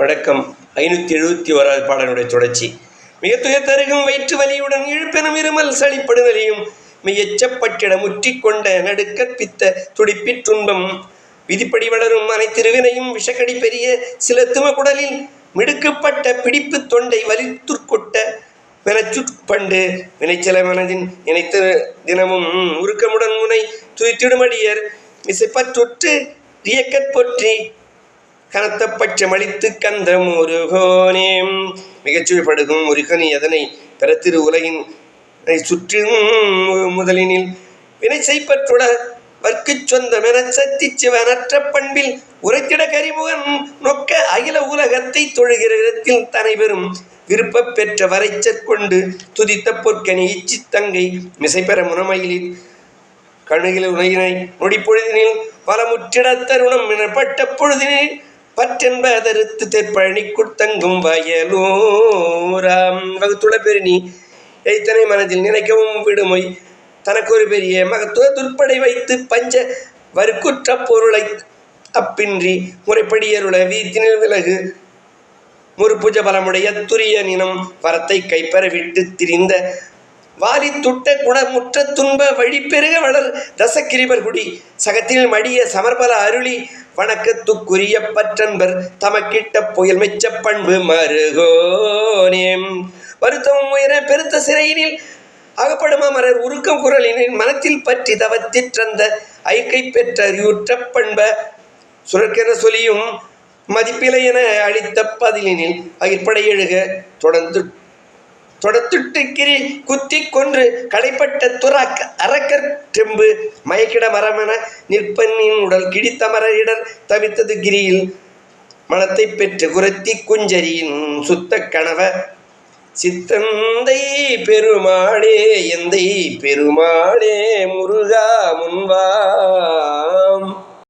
வணக்கம். 571வது பாடலுடைய தொடர்ச்சி. மிக துயர்தருகும் வயிற்று வலியுடன் இழுப்பெனும் இருமல் சளிப்படுதலையும் மெய்யச்சப்பட்டிட முற்றிக்கொண்ட நடுக்கற்பித்த துடிப்பிற் துன்பம் விதிப்படி வளரும் அனைத்திருவினையும் விஷக்கடி பெரிய சில துமகுடலில் மிடுக்கப்பட்ட பிடிப்பு தொண்டை வலித்துற்கொட்ட வெனச்சுட்பண்டு வினைச்சல மனதின் நினைத்த தினமும் உருக்கமுடன் முனை துதித்திடுமடியர் இசைப்பற்றுற்று இயக்கற் பொற்றி கனத்த பட்சமளித்து கந்த முருகோனேம் மிகச்சுவைப்படுகும் முருகனி அதனை பெறத்திரு உலகின் சுற்றும் முதலினில் வினை செய்பற்றுட வர்க்குச் சொந்தமென சத்தி சிவனற்ற பண்பில் உரைத்திட கரிமுகன் நொக்க அகில உலகத்தை தொழுகிற இடத்தில் தனைபெறும் விருப்ப பெற்ற வரைச்சற்கொண்டு துதித்த பொற்கனி இச்சித்தங்கை மிசைபெற முனமயிலில் கணுகில உலகினை நொடிப்பொழுதினில் பலமுற்றிட தருணம் எனப்பட்ட பொழுதினில் பற்றென்பதறுத்து தெற்பழனி குத்தங்கும் வயலூராம் வகுத்துள பெருநி எய்த்தனை மனதில் நினைக்கவும் விடுமொய் தனக்கு ஒரு பெரிய மகத்துவ துற்படை வைத்து பஞ்ச வறுக்குற்ற பொருளை அப்பின்றி முறைப்படியருள வீத்தினில் விலகு முறுப்புஜ பலமுடைய துரிய நினம் வரத்தை கைப்பெற விட்டு திரிந்த வாலி துட்ட குணமுற்ற துன்ப வழி பெருக வளர் தசக்கிரிபர் குடி சகத்தில் மடிய சமர்பல அருளி வணக்கத்துக்குரிய பற்றன்பர் தமக்கிட்ட புயல் மெச்ச பண்பு மருகோனேம் வருத்தமும் உயர பெருத்த சிறையினில் அகப்படும் அமரர் உருக்கம் குரலினில் மனத்தில் பற்றி தவத்திற்றந்த ஐக்கை பெற்ற அறிவுற்ற பண்ப சுரக்கென சொலியும் மதிப்பிலை என அளித்த பதிலினில் அகிற்படை எழுக தொடத்துட்டுக்கிரி குத்தி கொன்று கடைப்பட்ட துறாக்க அறக்கற்றெம்பு மயக்கிட மரமென நிற்பனின் உடல் கிடித்தமர இடர் தவித்தது கிரியில் மனத்தை பெற்று குரத்தி குஞ்சரியின் சுத்த கணவ சித்தந்தை பெருமாளே எந்தை பெருமாளே முருகா முன்வா